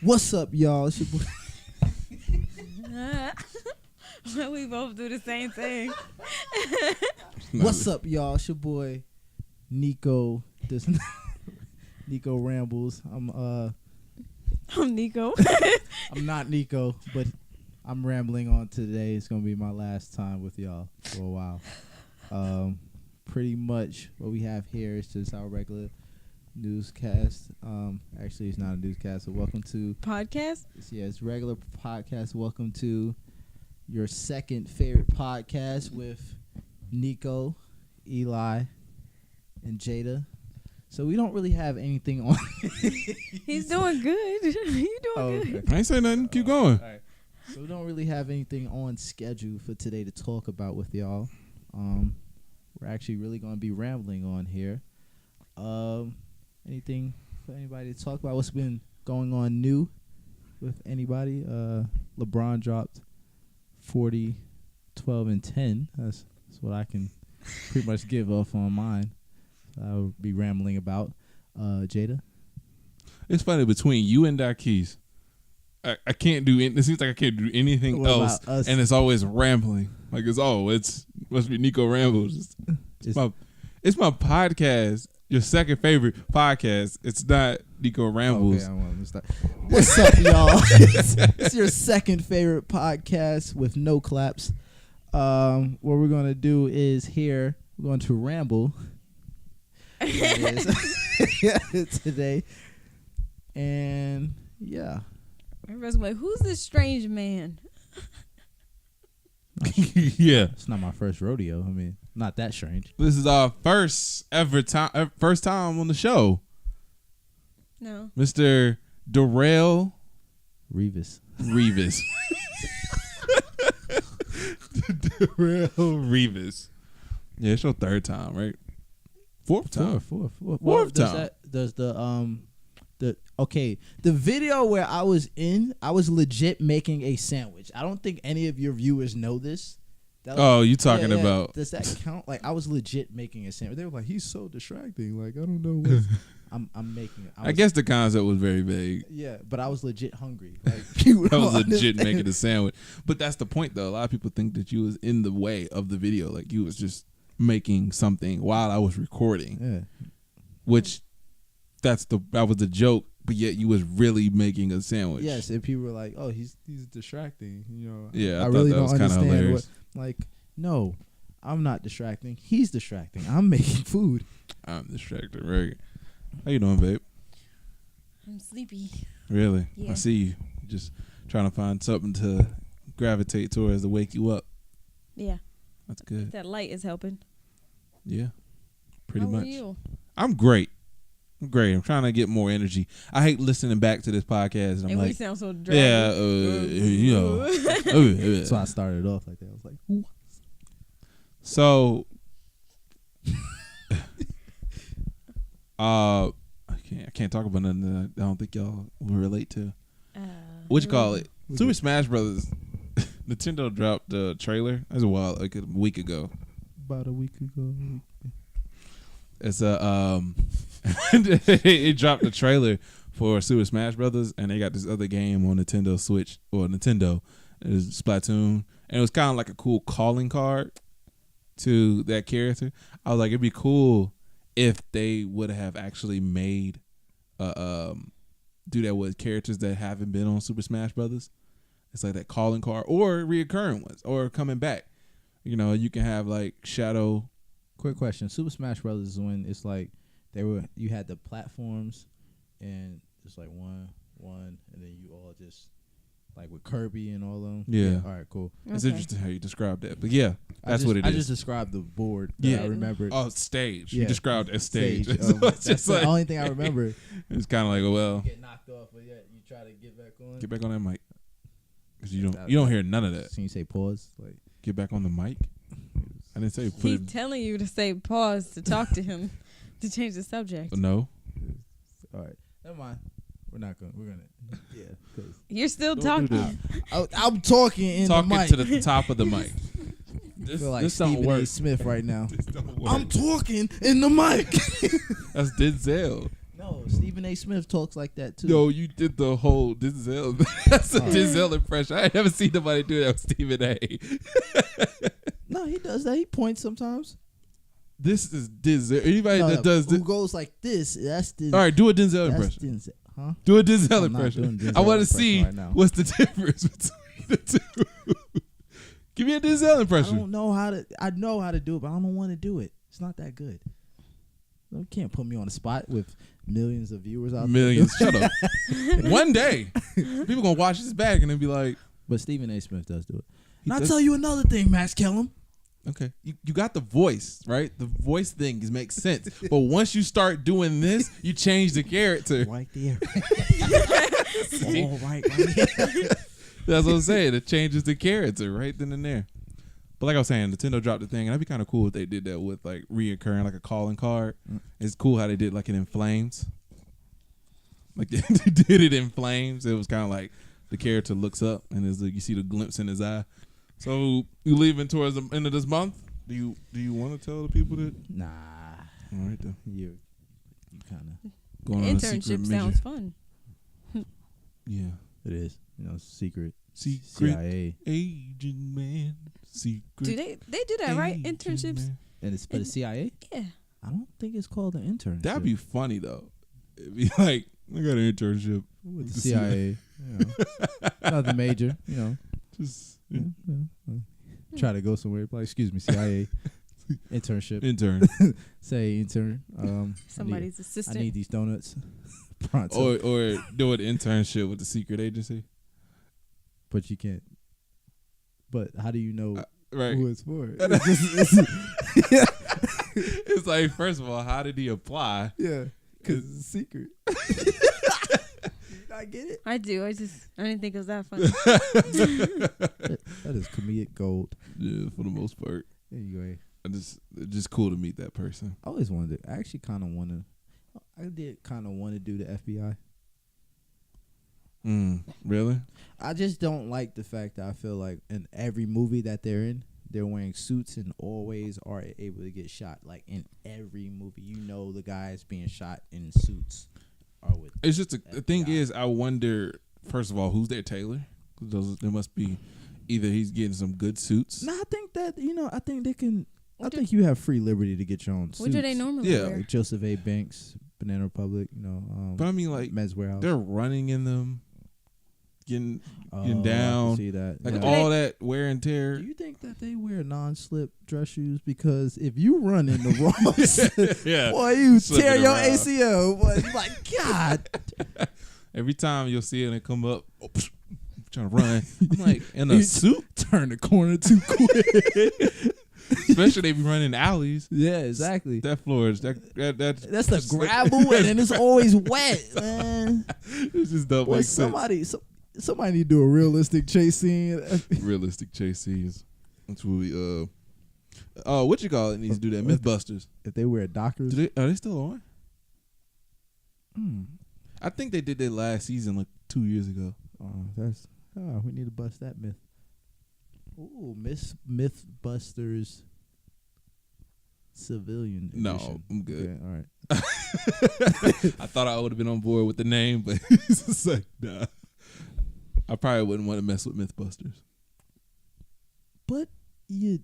What's up, y'all? It's your boy. We both do the same thing. What's up, y'all? It's your boy Nico. This Nico Rambles. I'm Nico. I'm not Nico, but I'm rambling on today. It's gonna be my last time with y'all for a while. Pretty much what we have here is just our regular newscast. Actually, it's not a newscast. So welcome to Podcast. Yeah, it's regular podcast. Welcome to your second favorite podcast with Nico, Eli, and Jada. So we don't really have anything on. He's doing good. You doing good. I ain't say nothing. Keep going. All right. So we don't really have anything on schedule for today to talk about with y'all. We're actually really going to be rambling on here. Anything for anybody to talk about? What's been going on new with anybody? LeBron dropped 40, 12, and 10. That's what I can pretty much give off on mine. I'll be rambling about. Jada? It's funny, between you and Darkeys, I can't do it. It seems like I can't do anything else, and it's always rambling. Like it must be Nico Rambles. It's my podcast. Your second favorite podcast. It's not Nico Rambles. Okay, I want to start. What's up, y'all? It's your second favorite podcast with no claps. What we're gonna do is we're going to ramble today, and yeah. Everybody's like, "Who's this strange man?" Yeah, it's not my first rodeo. I mean, not that strange. This is our first time on the show. No, Mr. Darrell Revis. Darrell Revis. Yeah, it's your third time, right? Fourth time. Fourth time. Does the video where I was legit making a sandwich. I don't think any of your viewers know this. You talking about? Does that count? Like, I was legit making a sandwich. They were like, "He's so distracting." Like, I don't know what I'm making it. I guess the concept was very vague. Yeah, but I was legit hungry. Like, I was legit making a sandwich. But that's the point, though. A lot of people think that you was in the way of the video. Like, you was just making something while I was recording. Yeah. Which that was the joke, but yet you was really making a sandwich. Yes, and people were like, "Oh, he's distracting." You know. Yeah, I really thought that was kind of hilarious. Like, no, I'm not distracting. He's distracting. I'm making food. I'm distracted, right? How you doing, babe? I'm sleepy. Really? Yeah. I see you. Just trying to find something to gravitate towards to wake you up. Yeah. That's good. That light is helping. Yeah. Pretty much. How are you? I'm great. I'm trying to get more energy. I hate listening back to this podcast. And I'm we like, sound so draggy. yeah, you know. So I started off like that. I was like, "Ooh." So, I can't talk about nothing that I don't think y'all will relate to. What you call it? Super Smash Brothers. Nintendo dropped the trailer. That was like a week ago. About a week ago. It's it dropped the trailer for Super Smash Brothers, and they got this other game on Nintendo Switch or Nintendo. It was Splatoon, and it was kind of like a cool calling card to that character. I was like, it'd be cool if they would have actually made do that with characters that haven't been on Super Smash Brothers. It's like that calling card or reoccurring ones or coming back. You know, you can have like Shadow. Quick question: Super Smash Brothers is when it's like you had the platforms, and it's like one, and then you all just like with Kirby and all of them. Yeah. All right, cool. It's interesting how you described that, but yeah, that's what it is. I just described the board. Yeah, I remember. Oh, stage. Yeah. You described it as stage. That's just the only thing I remember. It's kind of like, well, you get knocked off, but yeah, you try to get back on. Get back on that mic, because you don't hear none of that. Can you say pause? Like, get back on the mic. I didn't say put He's it. telling you to say pause to talk to him to change the subject. No. All right, never mind. We're gonna. Yeah, because you're still talking. I'm talking in the mic. To the top of the mic. I feel like Stephen A. Smith right now. I'm talking in the mic. That's Denzel. No, Stephen Stephen A. Smith talks like that too. No, you did the whole Denzel. That's a Denzel impression. I ain't never seen nobody do that with Stephen A. No, he does that. He points sometimes. This is Denzel. Anybody that does who this goes like this? That's Denzel. All right, do a Denzel That's impression. Denzel. Huh? Do a Denzel I'm not impression. doing Denzel I want to impression see right now. what's the difference between the two. Give me a Denzel I impression. don't know how to. I know how to do it, but I don't want to do it. It's not that good. You can't put me on the spot with millions of viewers out Millions. there. Shut up. One day, people gonna watch this back and then be like, But Stephen A. Smith does do it. He And I'll does- tell you another thing, Max Kellum. okay, you got the voice, right? The voice thing makes sense. But once you start doing this, you change the character. Right there. See? All right here. That's what I'm saying. It changes the character right then and there. But like I was saying, Nintendo dropped the thing, and that'd be kind of cool if they did that with like reoccurring, like a calling card. It's cool how they did like it in flames. Like they did it in flames. It was kind of like the character looks up and there's like you see the glimpse in his eye. So you leaving towards the end of this month? Do you want to tell the people that? Nah. All right then. You kind of. Going on a secret Internship mission. sounds fun. Yeah. It is. Secret. Secret CIA. agent man. Secret. Do they do that, right? agent Internships? man. And it's for the CIA? Yeah. I don't think it's called an intern. That'd be funny though. It'd be like, I got an internship with the CIA. Nothing major, Just Try to go somewhere. Like, excuse me, CIA. Internship. intern. Say intern. Somebody's I assistant. need these donuts. Pronto. or do an internship with the secret agency. But you can't. But how do you know Right. who it's for? It's like, first of all, how did he apply? Yeah, because it's a secret. I get it. I do. I didn't think it was that funny. That is comedic gold. Yeah, for the most part. Anyway, It's just cool to meet that person. I always wanted to. I actually kind of want to. I did kind of want to do the FBI. Really? I just don't like the fact that I feel like in every movie that they're in, they're wearing suits and always are able to get shot. Like in every movie, the guys being shot in suits are with. It's just the thing FBI. is, I wonder, first of all, who's their tailor? There must be either he's getting some good suits. No, I think that I think they can. I think you have free liberty to get your own suits. What do they normally wear? Like Joseph A. Banks, Banana Republic. But I mean, like, Men's Warehouse. they're running in them, getting I can down, see that. like Yeah. all that wear and tear. Do you think that they wear non-slip dress shoes? Because if you run in the wrong, Yeah. boy, you Slipping tear your around. ACL. Boy, you like God. Every time you'll see it and come up, trying to run. I'm like, in a You suit? Turn the corner too quick. Especially they be running alleys. Yeah, exactly. That floor is that's That's the gravel, and then it's always wet, man. It just don't Boy, make sense. somebody need to do a realistic chase scene. Realistic chase scenes. That's what we what you call it needs to do that. Mythbusters. If they wear Dockers, Are they still on? I think they did that last season, like 2 years ago. we need to bust that myth. Ooh, Mythbusters civilian No, edition. I'm good. Okay, all right. I thought I would have been on board with the name, but it's just like, nah. I probably wouldn't want to mess with Mythbusters. But they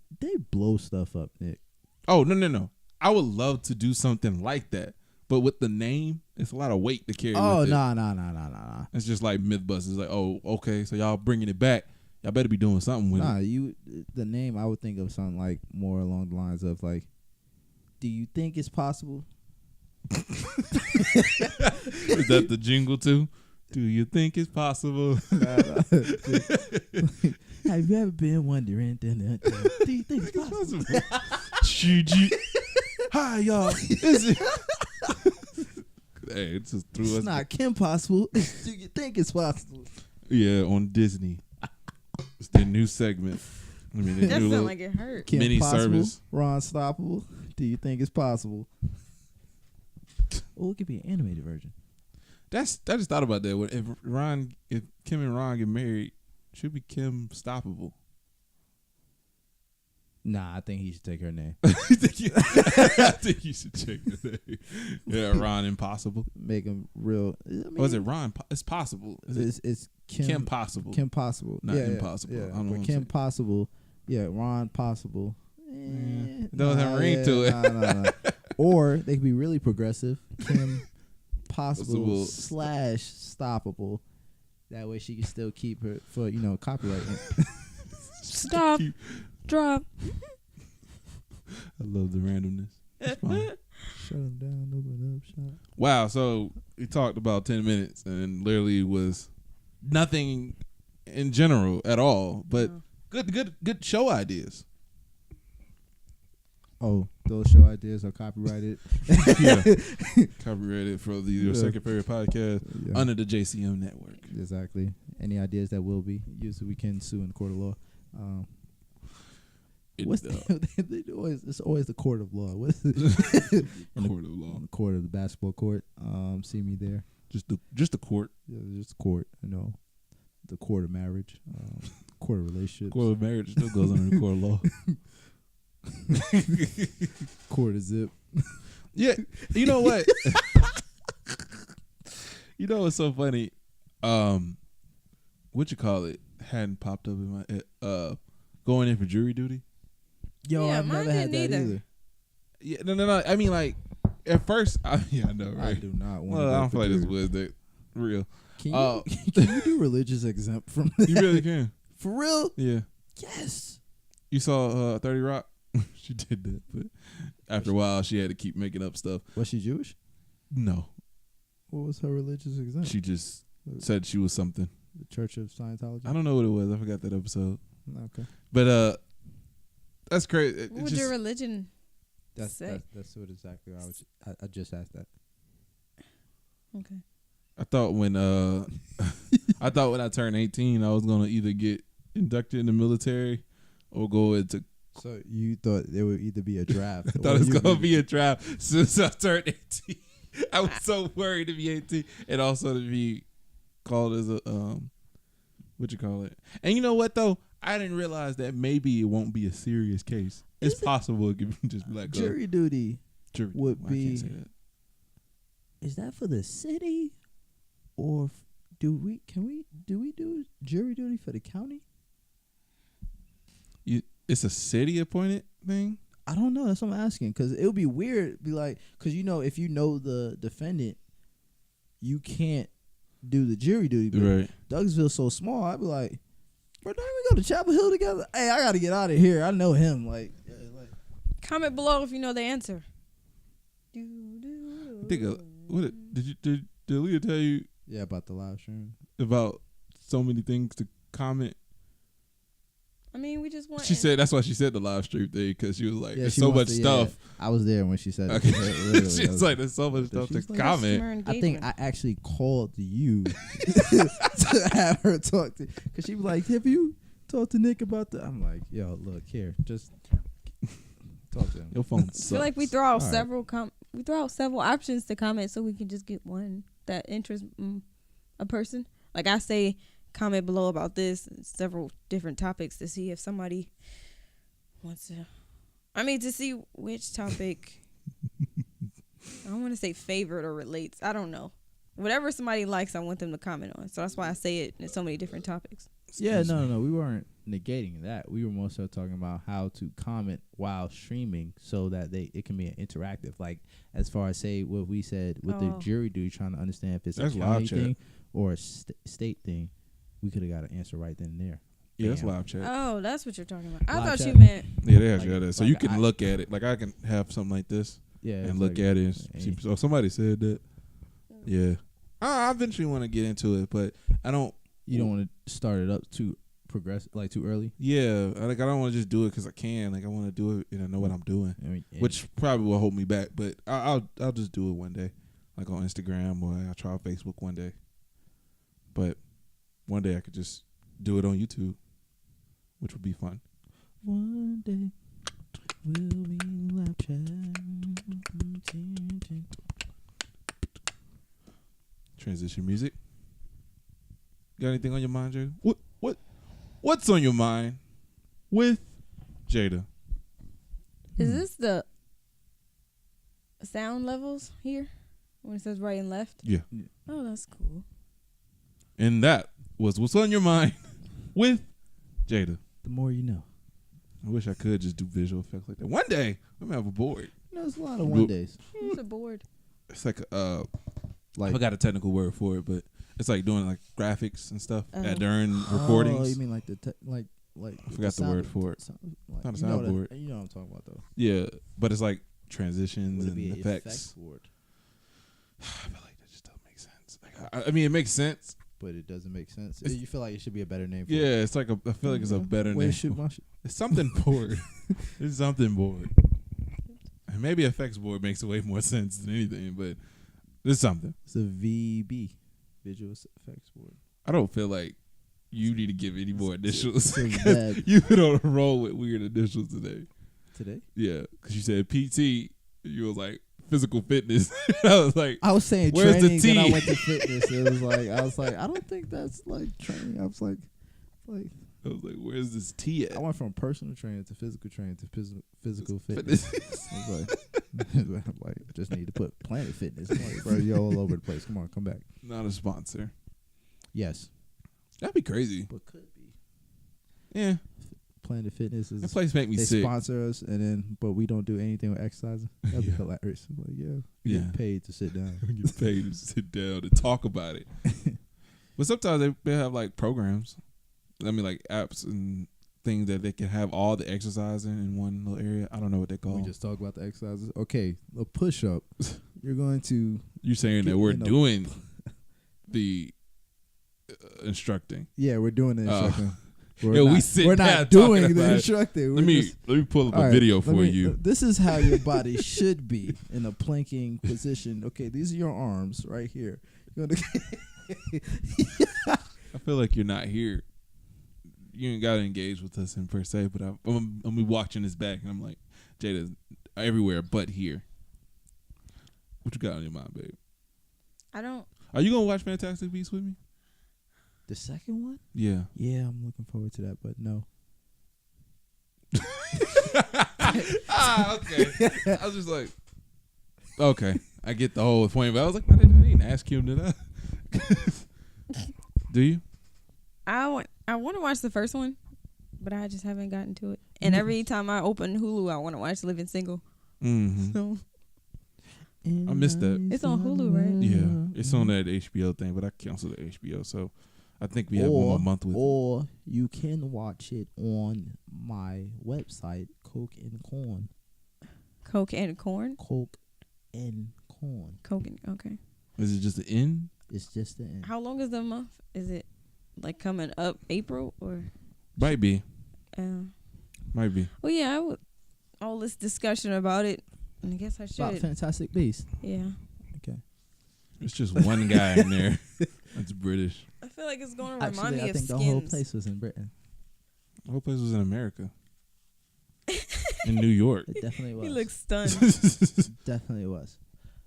blow stuff up, Nick. Oh, no. I would love to do something like that. But with the name, it's a lot of weight to carry Oh, with it. nah. It's just like Mythbusters. Like, oh, okay, so y'all bringing it back. Y'all better be doing something with it. The name, I would think of something like more along the lines of like, do you think it's possible? Is that the jingle too? Do you think it's possible? Have you ever been wondering? Do you think it's possible? Hi, y'all. Is it? Hey, it just threw It's us. not Kim possible. Do you think it's possible? Yeah, on Disney. It's their new segment. I mean, That sounds like it hurt. Kim Mini possible, service. Ron Stoppable. Do you think it's possible? Oh, it could be an animated version. I just thought about that. If Kim and Ron get married, should be Kim Stoppable. Nah, I think he should take her name. I think you should check the name. Yeah, Ron Impossible. Make him real. I mean, Was it Ron? It's possible. It's Kim Possible. Kim Possible. Not Impossible. Yeah, I don't know but what Kim I'm Possible. Yeah, Ron Possible. It doesn't have a ring to it. Nah. Or they could be really progressive. Kim Possible / Stoppable. That way she can still keep her for copyright. Stop. Drop. I love the randomness. It's fine. Shut him down, open up shop. Wow, so we talked about 10 minutes and literally was nothing in general at all, but good show ideas. Oh, those show ideas are copyrighted. Yeah. Copyrighted for your second favorite podcast under the JCM network. Exactly. Any ideas that will be used, we can sue in the court of law. It's always the court of law. What is it? Court of law. The court of the basketball court. See me there. Just the court. Yeah, just court. The court of marriage. Court of relationships. Court of marriage still goes under the court of law. Court of zip. Yeah. You know what? You know what's so funny? What you call it? Hadn't popped up in my going in for jury duty. Yo, Yeah, I've mine never had that didn't either. Yeah, no. I mean, like at first, I know, right? I do not want. Well, I don't feel like this was that real. Can you do religious exempt from that? You really can. For real? Yeah. Yes. You saw 30 Rock? She did that, but after a while, she had to keep making up stuff. Was she Jewish? No, What was her religious exempt? she just said she was something. The Church of Scientology. I don't know what it was. I forgot that episode. Okay. But that's crazy. What would your religion That's say? that's what exactly I just asked that. Okay. I thought when I turned 18, I was gonna either get inducted in the military or go into. So you thought there would either be a draft? I thought it was gonna be a draft since I turned 18. I was so worried to be 18 and also to be called as a what you call it. And you know what though? I didn't realize that maybe it won't be a serious case. It's possible it could just be like jury duty. Jury would well, I can't be. say that. Is that for the city, or do we do jury duty for the county? It's a city appointed thing. I don't know. That's what I'm asking. Because it would be weird. Be like, because if you know the defendant, you can't do the jury duty. But Right. Douglasville's so small. I'd be like, bro, don't we go to Chapel Hill together? Hey, I got to get out of here. I know him. Like. Comment below if you know the answer. I think did Leah tell you Yeah, about the live stream. about so many things to comment? I mean, we just want. She said that's why she said the live stream thing because she was like, Yeah, there's she so wants much to- stuff. Yeah, I was there when she said Okay. it. She's like, there's so much stuff to She's like, comment. I think I actually called you to have her talk to, because she was like, have you talked to Nick about that? I'm like, yo, look here, just talk to him. Your phone I feel like we throw out All right. we throw out several options to comment so we can just get one that interests a person. Like I say, comment below about this and several different topics to see if somebody wants to. I mean, to see which topic. I don't want to say favorite or relates. I don't know. Whatever somebody likes, I want them to comment on. So that's why I say it in so many different topics. Yeah, no, we weren't negating that. We were more so talking about how to comment while streaming so that it can be an interactive. Like as far as say what we said with the jury duty, trying to understand if it's That's a county live chat. thing or a state thing, we could have got an answer right then and there. Yeah, that's Bam. live chat. Oh, that's what you're talking about. I Live thought chat. you meant. Yeah, they have Like- that. So like you can I- look at it. Like I can have something like this Yeah, and it's look like- at it. And see, so somebody said that. Yeah, I eventually want to get into it, but I don't. You don't want to start it up too too early. Yeah, I don't want to just do it because I can. Like I want to do it and I know what I'm doing, I mean, which probably will hold me back. But I'll just do it one day, like on Instagram, or I'll try Facebook one day. But one day I could just do it on YouTube, which would be fun. one day we'll be live chat. Transition music. Got anything on your mind, Jada? What's on your mind with Jada? Is this the sound levels here when it says right and left? Yeah. Oh, that's cool. And that was What's on Your Mind with Jada. The more you know. I wish I could just do visual effects like that. One day, I'm going to have a board. There's a lot of one days. Who's a board? It's like, I Like forgot a technical word for it, but it's like doing like graphics and stuff Oh. during recordings. Oh, you mean like like I forgot the word for it. Like, Not a you know soundboard. you know what I'm talking about though. Yeah, but it's like transitions Would it be and an effects. effects board? I feel like that just doesn't make sense. Like, I mean, it makes sense. But it doesn't make sense. It's- You feel like it should be a better name for Yeah, it. it's like I feel like it's a better Way name. to shoot my shit. It's something board. It's something board. And maybe effects board makes way more sense than anything, but it's something. It's a VB, visual effects board. I don't feel like you need to give any more initials. It's a 'cause bad- You've been on a roll with weird initials today. Today? Yeah, because you said PT, you was like physical fitness. I was like, I was saying Where's the training, then I T? went to fitness. It was like I don't think that's like training. I was like, where's this T at? I went from personal training to physical training to physical fitness. I was like, just need to put Planet Fitness. I'm like, bro, you're all over the place. Come on, come back. Not a sponsor. Yes, That'd be crazy. but could be. Yeah, Planet Fitness that is place make me they sick. sponsor us, but we don't do anything with exercising. That'd be Yeah. hilarious. I'm like, we Yeah. get paid to sit down. We get paid to sit down and talk about it. But sometimes they have like programs. I mean, like apps and things that they can have all the exercising in one little area. I don't know what they call. We just talk about the exercises. Okay, a push up. You're going to You're saying get that we're in a- doing the instructing. we're doing the Oh. instructing. Yeah, we sit We're down not doing talking the about it. instructing. Let me pull up a video for you. This is how your body should be in a planking position. Okay, these are your arms right here. You're gonna I feel like you're not here. You ain't gotta engage with us in per se, but I'm be watching this back and I'm like, Jada's everywhere but here. What you got on your mind, babe? I don't. Are you gonna watch Fantastic Beasts with me? The second one? Yeah. Yeah, I'm looking forward to that, but no. Okay. I was just like, okay, I get the whole point, but I was like, I didn't ask him, did I? Do you? I want to watch the first one, but I just haven't gotten to it. And every time I open Hulu, I want to watch Living Single. Mm-hmm. So I missed that. It's on Hulu, right? Yeah, it's on that HBO thing, but I canceled the HBO, so I think we have one more month with it. Or you can watch it on my website, Coke and Corn. Coke and Corn. Coke and Corn. Coke and okay. Is it just the end? It's just the end. How long is the month? Is it like coming up April or? Might be. Well, yeah, I would. All this discussion about it, and I guess I About should. Fantastic Beasts. Yeah. Okay. It's just one guy in there. That's British. I feel like it's going to remind Actually, me I of think Skins. the whole place was in Britain. The whole place was in America. In New York. It definitely was. He looks stunned. Definitely was.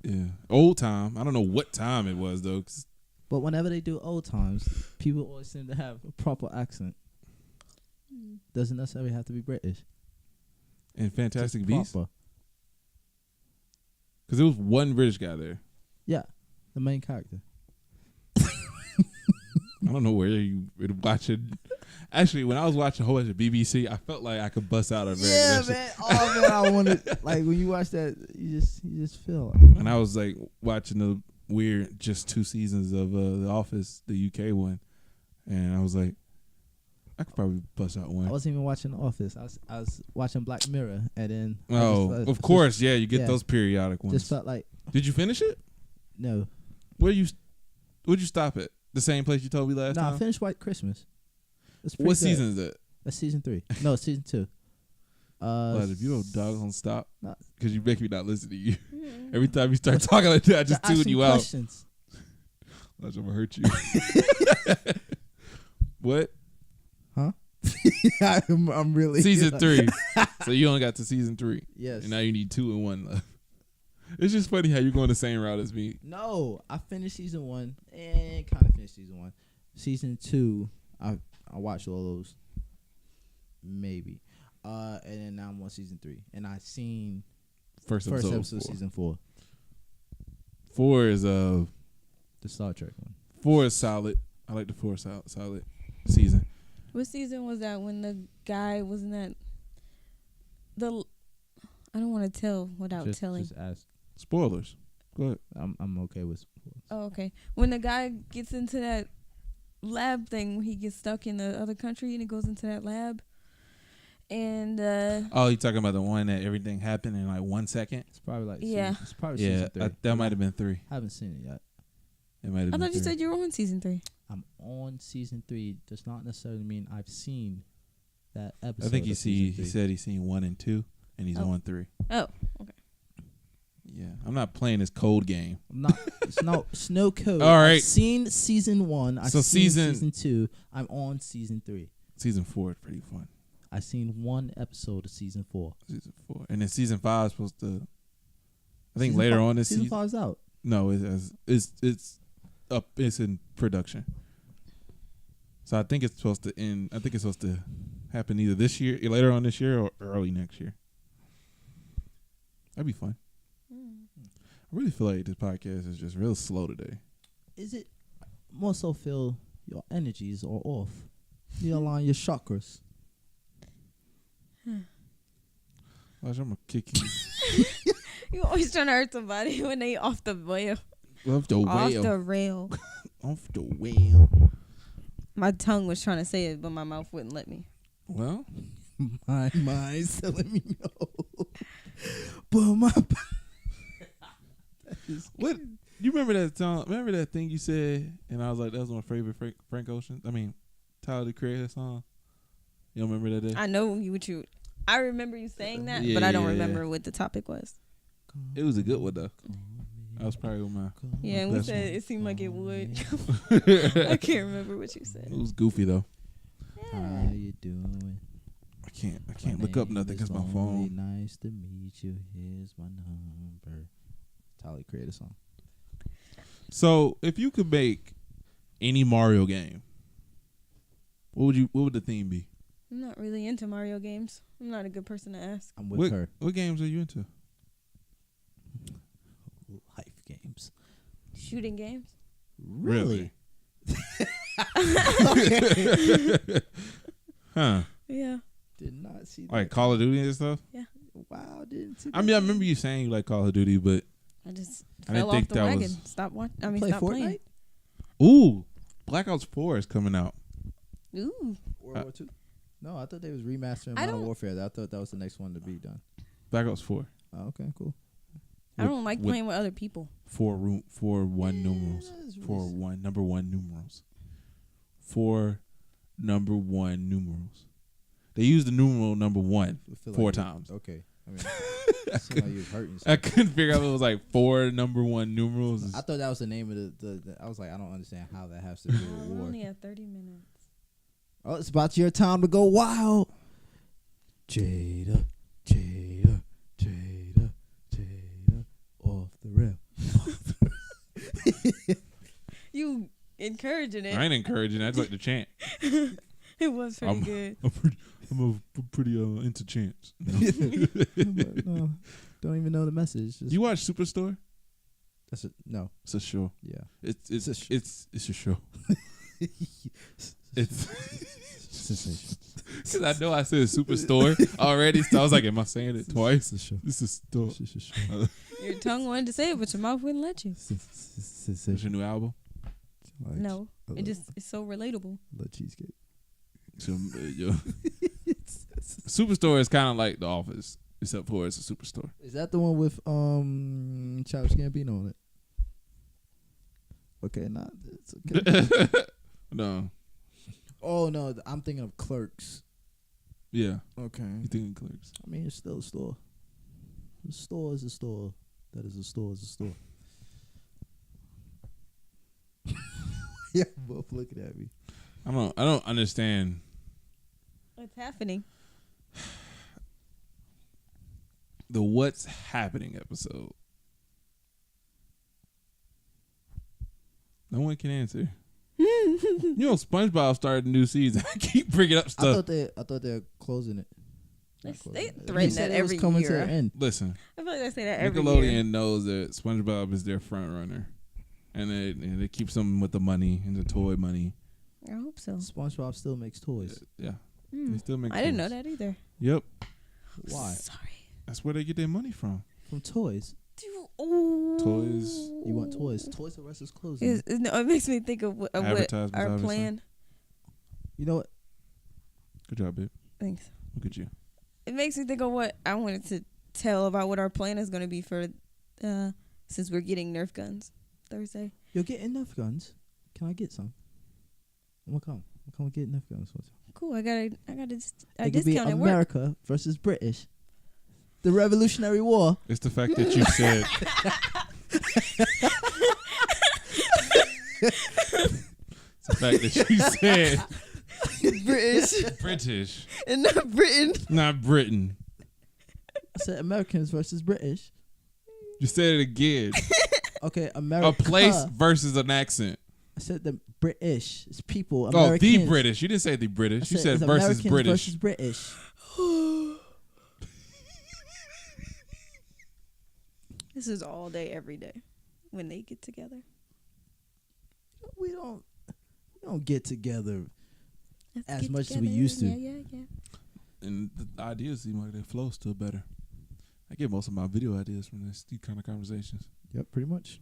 Yeah. Old time. I don't know what time it was, though. 'Cause But whenever they do old times, people always seem to have a proper accent. Doesn't necessarily have to be British. in Fantastic Just Beasts? proper. Because there was one British guy there. Yeah, the main character. I don't know where you were watching. Actually, when I was watching a whole bunch of BBC, I felt like I could bust out a very Yeah, good man. Oh man, I wanted like when you watch that, you just feel. And I was like watching the weird just 2 seasons of The Office, the UK one, and I was like, I could probably bust out I one. wasn't even watching The Office. I was watching Black Mirror, and then Of course, yeah, you get those periodic ones. Just felt like Did you finish it? no. Where'd you stop at? The same place you told me last No, I time? finished White Christmas. It's pretty What good. season is that? That's season 3. No, it's season 2. But if you don't dog stop, No. because you make me not listen to you. Mm. Every time you start talking like that, I just tune you out. Questions. I'm gonna hurt you. What? Huh? I'm really Season 3. So you only got to season 3. Yes. And now you need 2 and 1 left. It's just funny how you're going the same route as me. No, I finished season 1 and kind of finished season 1. Season 2, I watched all those. Maybe. And then now I'm on season 3, and I seen First first episode, episode of season 4, 4 is the Star Trek one. 4 is solid. I like the 4 solid season. What season was that when the guy was in that? I don't want to tell without telling. Just ask. Spoilers. Go ahead. I'm okay with spoilers. Oh, okay. When the guy gets into that lab thing, when he gets stuck in the other country and he goes into that lab, and Oh, you talking about the one that everything happened in like 1 second? It's probably like it's probably Yeah, season 3. that might have been 3. I haven't seen it yet. It might have I been thought you 3. said you were on season 3. I'm on season 3. Does not necessarily mean I've seen that episode. I think he he said he's seen 1 and 2, and he's on 3. Oh, okay. Yeah, I'm not playing this code game. I'm not. It's no code. All right. I've seen season 1. I've So seen season- season 2. I'm on season 3. Season 4 is pretty fun. I seen 1 episode of season 4. Season 4, and then season 5 is supposed to. I think Season later 5 on this season season. 5's out. No, it's up. It's in production. So I think it's supposed to end. I think it's supposed to happen either this year, later on this year, or early next year. That'd be fun. I really feel like this podcast is just real slow today. Is it more so feel your energies are off? You align your chakras. Watch, I'm gonna kick you You always trying to hurt somebody when they off the rail. off the Off whale. the rail. Off the whale. My tongue was trying to say it, but my mouth wouldn't let me. Well, My mind's telling me no. But my what? You remember that song? Remember that thing you said? And I was like, that was my favorite Frank Ocean. I mean, Tyler the Creator song. You don't remember that day? I know what you. I remember you saying that, Yeah, but I don't yeah, remember what the topic was. It was a good one though. I was probably with my. Yeah, and we That's said one. it seemed like it would. It I can't remember what you said. was goofy though. How you doing? I can't look up nothing because my phone. Nice to meet you. Here's my number. Tyler created a song. So if you could make any Mario game, what would the theme be? I'm not really into Mario games. I'm not a good person to ask. I'm with her. What games are you into? Life games. Shooting games? Really? Huh? Yeah. Did not see that. Like Call of Duty and stuff? Wow, didn't see that. I mean, I remember you saying you like Call of Duty, but I just I fell didn't think off the that wagon. was. Stop watching. Play Stop Fortnite? playing. Ooh, Blackout 4 is coming out. Ooh. World War II? No, I thought they was remastering I Modern don't- Warfare. I thought that was the next one to be done. Blackout 4. Oh, okay, cool. I don't like playing with other people. 4 numerals. that is 4 really- 1 number 1 numerals. 4 number 1 numerals. They used the numeral number 1 I feel 4 like you- times. Okay. I mean, it seemed like you was hurting. I couldn't figure out if it was like 4 number 1 numerals. I thought that was the name of the I was like, I don't understand how that has to do with We're war. only at 30 minutes. Oh, it's about your time to go wild. Jada, Jada, Jada, Jada, off the rail. You encouraging it. I ain't encouraging that. I just like to chant. It was pretty good. I'm pretty into chants. But no, don't even know the message. Just, You watch Superstore? that's it. No, It's a show. yeah. It's It's a show. it's a show. It's Sensation. because I know I said Superstore already, so I was like, am I saying it twice? It's a show. This is store. It's a show. Your tongue wanted to say it, but your mouth wouldn't let you. What's your Sensation. new album? Like, No, I it just it's so relatable. love cheesecake. So, Superstore is kind of like The Office, except for it's a superstore. Is that the one with Childish Gambino on it? Okay, it's okay. No, Oh no, I'm thinking of Clerks. yeah, Okay. you thinking Clerks? I mean, it's still a store. A store is a store. That is a store is a store. Yeah, both looking at me. I don't understand. What's happening? The What's Happening episode. No one can answer. You know, SpongeBob started a new season. I keep bringing up I stuff. thought they were closing it. They They threaten said that it was every coming to year. an end. Listen, I feel like they say that every Nickelodeon year. knows that SpongeBob is their front runner, and they keeps them with the money and the toy money. I hope so. SpongeBob still makes toys. Yeah, they Mm. still make. I didn't know toys. that either. Yep, Why? Sorry. that's where they get their money from. From toys. Ooh. Toys. You want toys? Toys R Us is closing. No, it makes me think of what Advertisements, our obviously. plan. You know what? Good job, babe. Thanks. Look at you. It makes me think of what I wanted to tell about what our plan is going to be for, since we're getting Nerf guns Thursday. You'll get enough guns. Can I get some? I'm gonna come. I'm gonna get enough guns. Cool. I got a It could be discount at work. America versus British. The Revolutionary War. It's the fact that you said. It's the fact that you said British British, and not Britain. not Britain. I said Americans versus British. You said it again. Okay, America. A place versus an accent. I said the British. It's people. Oh, Americans. the British. You didn't say the I British. You said it's versus Americans British. versus British. This is all day, every day, when they get together. We don't get together Let's as get much as together. we used to. Yeah. And the ideas seem like they flow still better. I get most of my video ideas from these kind of conversations. Yep, pretty much.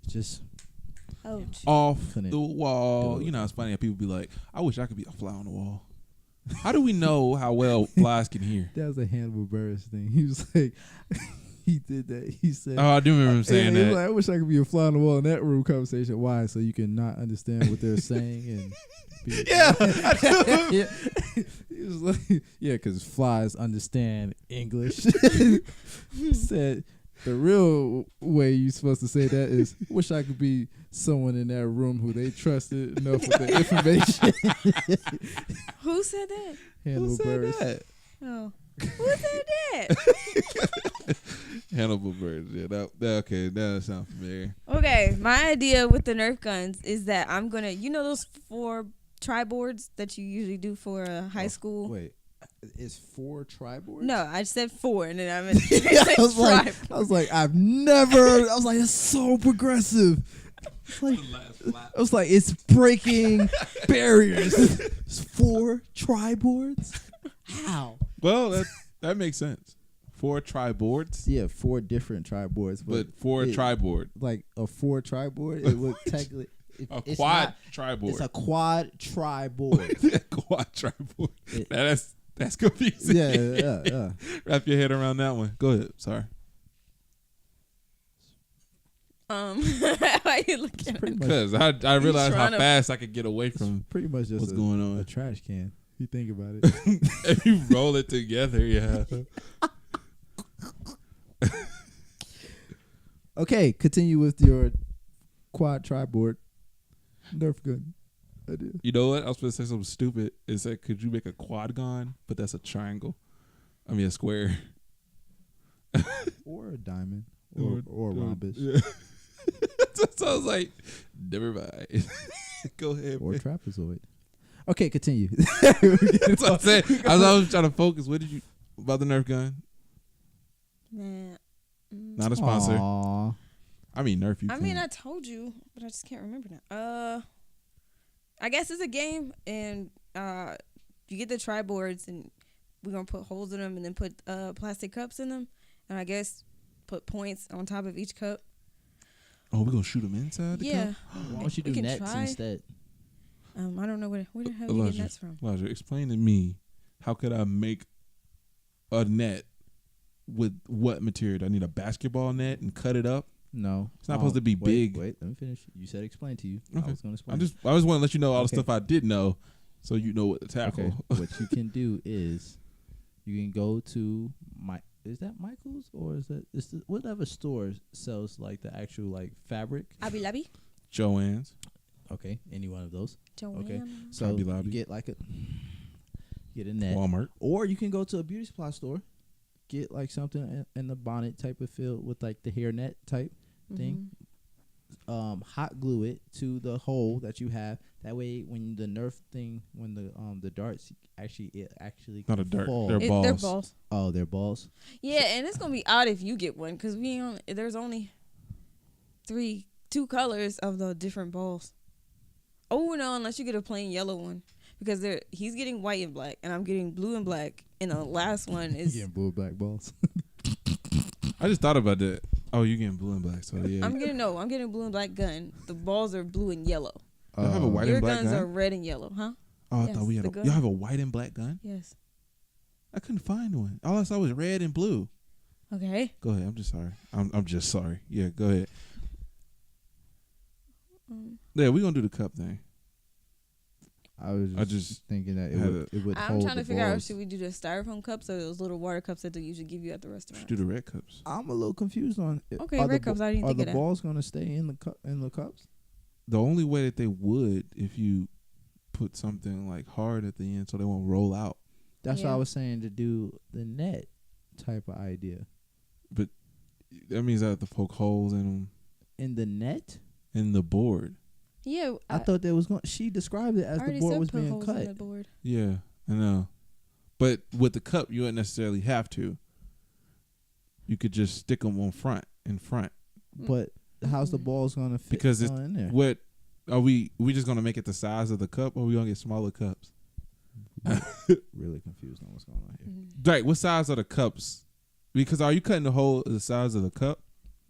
It's just Ouch. Off Couldn't the wall. do it. You know, it's funny how people be like, I wish I could be a fly on the wall. How do we know how well flies can hear? that was a Hannibal Buress thing. He was like, he did that. He said, Oh, I do remember him saying he was that. like, I wish I could be a fly on the wall in that room conversation. Why? So you can not understand what they're saying and. Yeah, I do. Yeah. He was like, yeah, because flies understand English. Said the real way you're supposed to say that is, wish I could be someone in that room who they trusted enough with the information. Who said that? Hannibal Who said Buress. that? Oh. Who said that? Hannibal Buress. Yeah, that okay. That sounds familiar. Okay, my idea with the Nerf guns is that I'm gonna, those 4 tri-boards that you usually do for high school. Wait, is 4 tri-boards? No, I said 4, and then I meant I was like, I've never. I was like, it's so progressive. It's like, I was like, it's breaking barriers. It's 4 tri-boards. How? Well, that makes sense. 4 tri-boards, Yeah, 4 different tri-boards, but 4 tri-board. like a 4 tri-board. It would technically A quad tri-board. It's a quad tri-board. Quad tri-board. That's confusing. yeah. Wrap your head around that one. Go ahead. Sorry. Why you looking at me? Because I realized how trying to- fast I could get away from Pretty much just what's going a on. trash can. If you think about it. If you roll it together, yeah. Okay, continue with your quad tri-board Nerf gun idea. You know what? I was supposed to say something stupid. It said, could you make a quad gun? But that's a triangle. I mean, a square. Or a diamond. Or a rhombus. Yeah. So I was like, never mind. Go ahead. Or man. trapezoid. Okay, continue. That's what I said. I was trying to focus. What did you about the Nerf gun? Nah. Not a sponsor. Aww. I mean, Nerf. You I can. mean, I told you, but I just can't remember now. I guess it's a game, and you get the tri-boards, and we're gonna put holes in them, and then put plastic cups in them, and I guess put points on top of each cup. Oh, we're gonna shoot them inside. The cup? Why don't you do We can nets try. instead? I don't know where the hell you get nuts from. Elijah, explain to me, how could I make a net with what material? Do I need a basketball net and cut it up? No. It's not supposed to be big. Wait, let me finish. You said explain to you. Okay. I was going to I explain. just want to let you know all the Okay. stuff I did know, so you know what to tackle. Okay. What you can do is you can go to is that Michael's or is that whatever store sells like the actual like fabric? Abi Labi. Joanne's. Okay, any one of those. Joanne. Okay. So Hobby you Lobby. get a net. Walmart. Or you can go to a beauty supply store, get like something in the bonnet type of feel with like the hairnet type thing. Hot glue it to the hole that you have That way, when the Nerf thing, when the darts it actually Not a can dart. fall. They're balls. They're balls. Oh, they're balls. Yeah, and it's gonna be odd if you get one because there's only two colors of the different balls. Oh no, unless you get a plain yellow one, because he's getting white and black, and I'm getting blue and black, and the last one is Getting blue and black balls. I just thought about that. Oh, you getting blue and black? So yeah. I'm getting blue and black gun. The balls are blue and yellow. Y'all have a white Your and black guns gun? are red and yellow, huh? Oh, I Yes, thought we had the a. gun. Y'all have a white and black gun? Yes. I couldn't find one. All I saw was red and blue. Okay. Go ahead. I'm just sorry. I'm just sorry. Yeah, go ahead. Yeah, we're gonna do the cup thing. I was just thinking that it would I'm hold trying to figure out, balls. should we do the styrofoam cups or those little water cups that they usually give you at the restaurant? Do the red cups. I'm a little confused on. Okay, red cups. I didn't Are think the of that. balls gonna stay in the cups? The only way that they would if you put something like hard at the end so they won't roll out. That's what Yeah. I was saying, to do the net type of idea. But that means I have to poke holes in them In the net? in the board. Yeah, I thought there was going. She described it as the board was being on the cut. board. Yeah, I know. But with the cup, you wouldn't necessarily have to. You could just stick them in front. But how's the balls gonna fit Because it's in there? what are we just gonna make it the size of the cup, or are we gonna get smaller cups? Really confused on what's going on here. Right, what size are the cups? Because are you cutting the hole the size of the cup?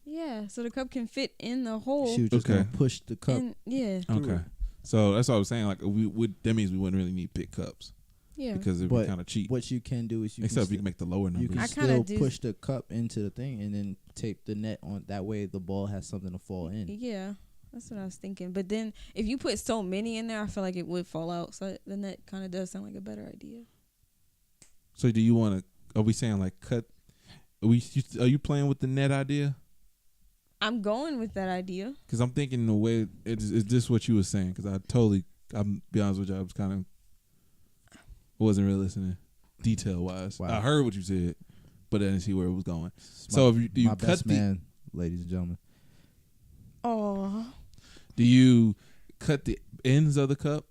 Yeah, so the cup can fit in the hole. She was just Okay. gonna push the cup. Yeah, Okay, so that's what I was saying. Like we would, that means we wouldn't really need big cups yeah. because it'd be But kind of cheap. What you can do is Except you can make the lower you numbers. can I kinda still do- push the cup into the thing and then tape the net on. That way the ball has something to fall in. Yeah, that's what I was thinking. But then if you put so many in there, I feel like it would fall out. So then that kind of does sound like a better idea. So do you want to? Are we saying like cut? Are you playing with the net idea? I'm going with that idea. Because I'm thinking the way is this what you were saying? Because I'm be honest with you, I was kind of wasn't really listening detail wise. Wow. I heard what you said, but I didn't see where it was going. So if you my cut best man, ladies and gentlemen. Oh, do you cut the ends of the cup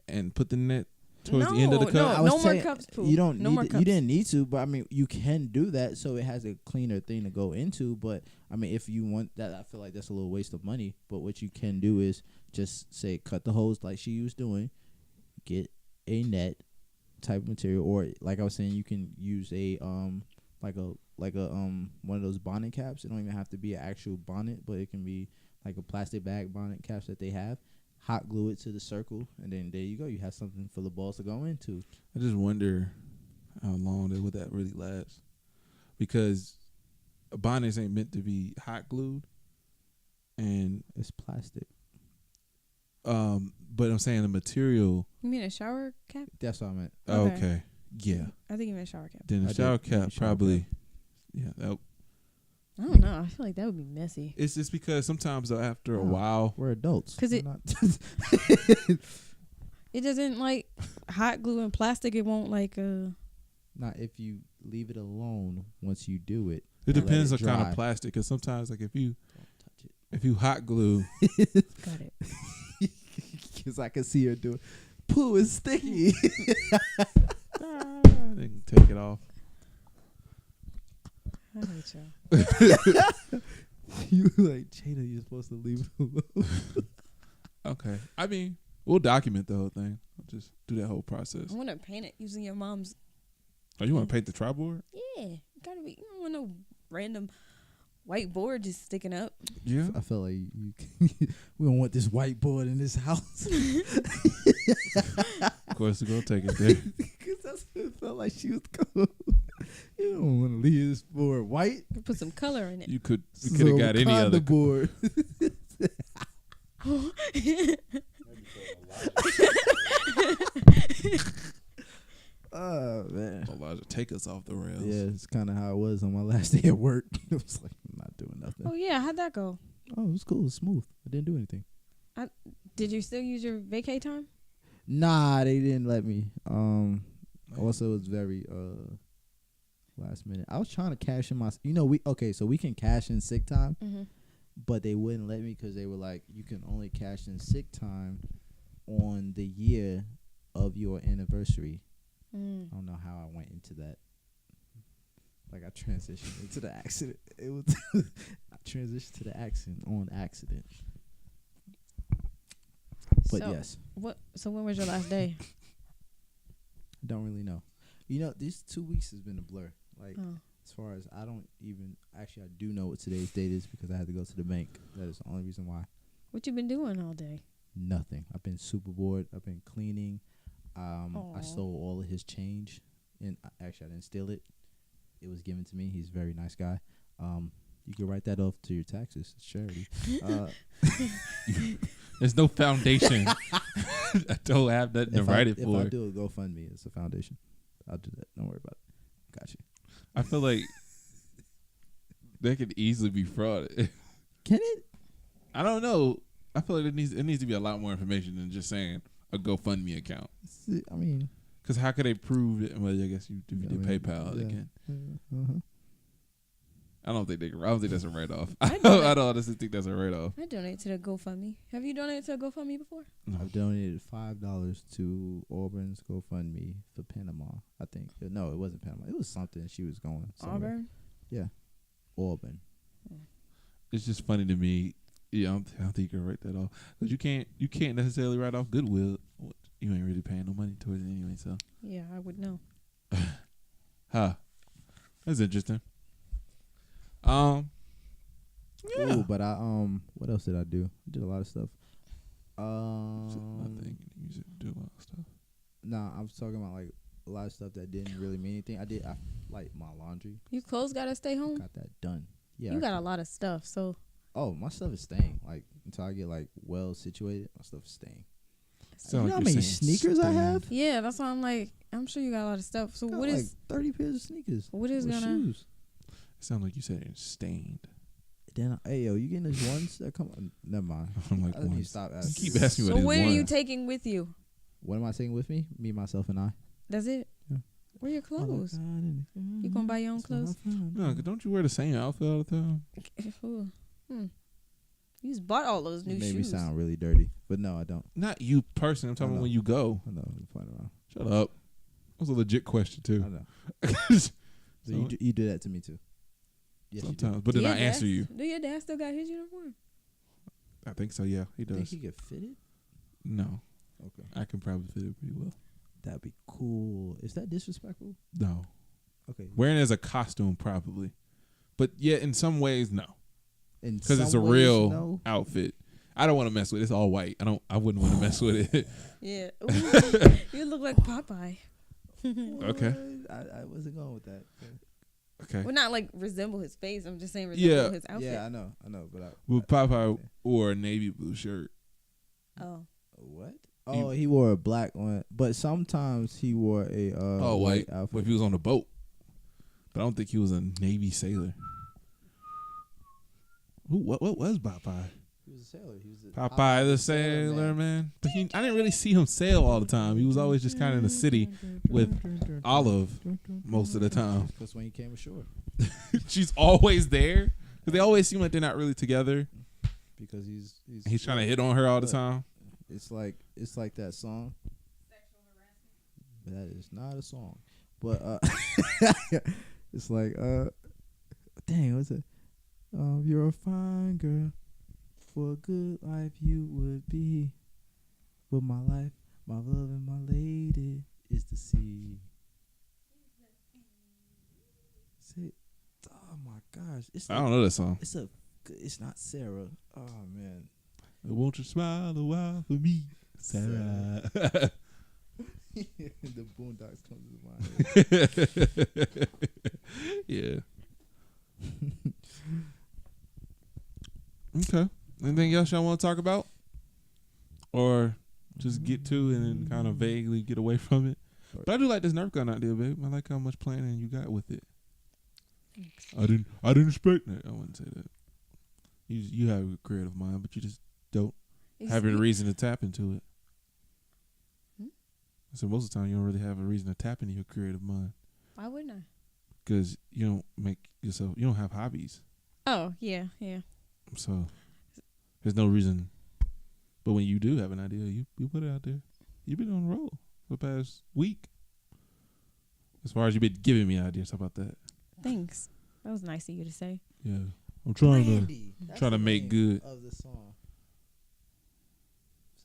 and put the net towards the end of the No, cup? I was no more saying, cups, Pooh. You don't No need more you cups. didn't need to, but I mean you can do that so it has a cleaner thing to go into. But I mean if you want that, I feel like that's a little waste of money. But what you can do is just say cut the holes like she was doing, get a net type of material, or like I was saying, you can use a like a one of those bonnet caps. It don't even have to be an actual bonnet, but it can be like a plastic bag bonnet caps that they have. Hot glue it to the circle, and then there you go. You have something for the balls to go into. I just wonder how long would that really last, because bonnets ain't meant to be hot glued, and It's plastic. but I'm saying the material. you mean a shower cap? That's what I meant. Okay. Okay, yeah. I think you meant shower cap. Then the I did shower mean cap shower probably. Yeah, that, I don't know. I feel like that would be messy. it's just because sometimes though, after a Oh. while, We're adults. 'Cause We're it- not It doesn't like hot glue and plastic. It won't like not if you leave it alone. Once you do it, it let depends it on kind dry. of plastic. Because sometimes, like if you Don't touch it. if you hot glue, got it. Because I can see her do it. Poo is sticky. they can take it off. I hate y'all. You like Jada? You're supposed to leave it alone. Okay, I mean we'll document the whole thing. I'll just do that whole process. I want to paint it using your mom's. Oh, you want to paint the triboard? Yeah, you gotta be. You don't want no random white board just sticking up. Yeah. I feel like you we don't want this whiteboard in this house. Of course, we're gonna take it there. Because that's what it felt like she was going. You don't want to leave this board white. You put some color in it. You could have got any other. board. Oh man. Elijah, take us off the rails. Yeah, it's kind of how it was on my last day at work. It was like I'm not doing nothing. Oh yeah, how'd that go? Oh, it was cool. It was smooth. I didn't do anything. Did you still use your vacay time? Nah, they didn't let me. Also, it was very last minute. I was trying to cash in my. So we can cash in sick time, Mm-hmm. but they wouldn't let me because they were like, you can only cash in sick time on the year of your anniversary. I Mm. don't know how I went into that. Like I transitioned into the accident. It was I transitioned to the accident on accident. But So, yes, So when was your last day? I don't really know. You know, these 2 weeks has been a blur. Like Oh. as far as I don't even actually I do know what today's date is because I had to go to the bank. That is the only reason why. What you been doing all day? Nothing. I've been super bored. I've been cleaning. I Aw. stole all of his change, and actually I didn't steal it. It was given to me. He's a very nice guy. You can write that off to your taxes. It's charity. There's no foundation. I don't have nothing to write it for. If I do a GoFundMe, it's a foundation. I'll do that. Don't worry about it. Got you. I feel like they could easily be fraud. Can it? I don't know. I feel like it needs to be a lot more information than just saying a GoFundMe account. I mean, Because how could they prove it? Well, I guess if you I did mean, PayPal, they yeah. can. Uh-huh. I don't think that's a write off. I I don't don't honestly think that's a write off. I donate to the GoFundMe. Have you donated to a GoFundMe before? I've donated $5 to Auburn's GoFundMe for Panama. I think no, it wasn't Panama. It was something she was going somewhere. Auburn. Yeah, Auburn. It's just funny to me. Yeah, I don't think you can write that off because you can't necessarily write off Goodwill. You ain't really paying no money towards it anyway. So, Yeah, I would know. That's interesting. Yeah. Yeah. Ooh, but what else did I do? I did a lot of stuff. Nothing. You should do a lot of stuff. Nah, I was talking about like a lot of stuff that didn't really mean anything. I like my laundry. You clothes gotta stay home. Got that done. Yeah. You got a lot of stuff, so Oh, my stuff is staying. Like until I get like well situated, my stuff is staying. Sound You know like how you're many saying sneakers I stand. have? yeah, that's why I'm like, I'm sure you got a lot of stuff. So Got what like is 30 pairs of sneakers. what is with gonna? shoes. It sounds like you said it's stained. Then hey yo, you getting those ones that come? Never mind. I'm like, I need to ones. stop You asking. keep asking me So about what these are you ones. taking with you? What am I taking with me? Me, myself, and I. That's it. Yeah. Where your clothes? You You gonna buy your own clothes? No, 'cause don't you wear the same outfit all the time? You just bought all those new It made me shoes. sound really dirty, but no, I don't. Not you personally. I'm talking I about know. when you go. I know. I'm playing around. Shut up. That was a legit question I too. know. So you do that to me too. Yes, you do. Sometimes, but then Your I answer dad- you. Do your dad still got his uniform? I think so. Yeah, he Think does. he could fit it? No, Okay, I can probably fit it pretty well. that'd be cool. Is that disrespectful? No, Okay, wearing it as a costume probably, but yeah, in some ways no, in because it's a some ways, real no. outfit. I don't want to mess with it. It's all white. I wouldn't want to mess with it. Yeah. Ooh, you look like Popeye. Okay. I wasn't going with that. Okay. Well, not like resemble his face. I'm just saying resemble Yeah. his outfit. Yeah, I know, but Well, Popeye wore a navy blue shirt. Oh. what? Oh, he wore a black one, but sometimes he wore a white Well, outfit. if he was on the boat, but I don't think he was a Navy sailor. What was Popeye? He was a sailor. He was Popeye the Sailor Man. But I didn't really see him sail all the time. He was always just kind of in the city with Olive most of the time. Because when he came ashore, She's always there. Because they always seem like they're not really together. because He's trying to hit on her all the time. It's like that song. That is not a song, but it's like dang, what's it? You're a fine girl. For a good life you would be. But my life, my love, and my lady is the sea. Say, oh my gosh, I don't know that song. It's not Sarah. Oh man. Won't you smile a while for me, Sarah? The Boondocks comes to mind. Yeah. Okay. Anything else y'all want to talk about? Or just get to and then kind of vaguely get away from it? But I do like this Nerf gun idea, babe. I like how much planning you got with it. I didn't expect that. I wouldn't say that. You have a creative mind, but you just don't have any reason to tap into it. So most of the time you don't really have a reason to tap into your creative mind. Why wouldn't I? Because you don't have hobbies. Oh, yeah. So there's no reason But when you do have an idea, you put it out there. You've been on the roll for the past week. As far as you've been giving me ideas, how about that? Thanks. That was nice of you to say. Yeah, I'm trying Brandy. to That's trying to the make name good. of the song.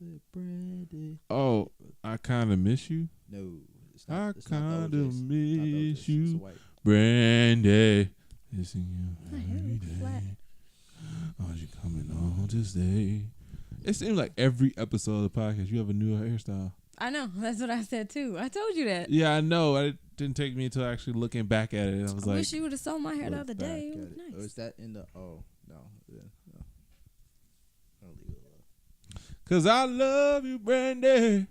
Is it Brandy? Oh, I kind of miss you, No, it's I not. It's not kinda the OJ's. Not the miss OJ's. you. It's a white. Brandy. Missing you My hair every looks flat. day. Are you coming on to stay? It seems like every episode of the podcast you have a new hairstyle. I know. That's what I said too. I told you that. Yeah, I know. It didn't take me until actually looking back at it. I was I like, wish you would have saw my hair the Look other back day. It at was it. nice. Or is that in the? Oh no. Yeah, no. I'll leave it alone. "Cause I love you, Brandy."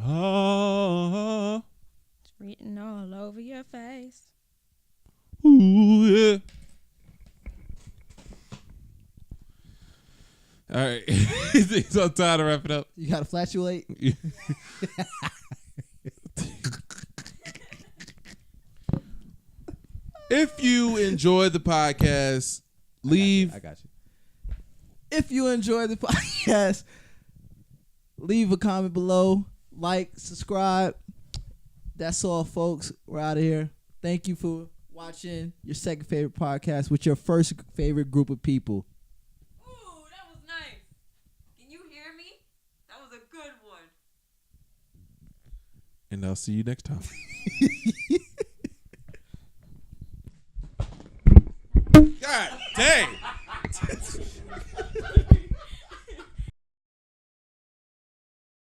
Oh, It's written all over your face. ooh, yeah. All right, so I'm tired to wrap it up. You got to flatulate. If you enjoyed the podcast, leave. I got you. If you enjoyed the podcast, leave a comment below. Like, subscribe. That's all, folks. We're out of here. Thank you for watching your second favorite podcast with your first favorite group of people. Ooh, that was nice. Can you hear me? That was a good one. And I'll see you next time. God dang.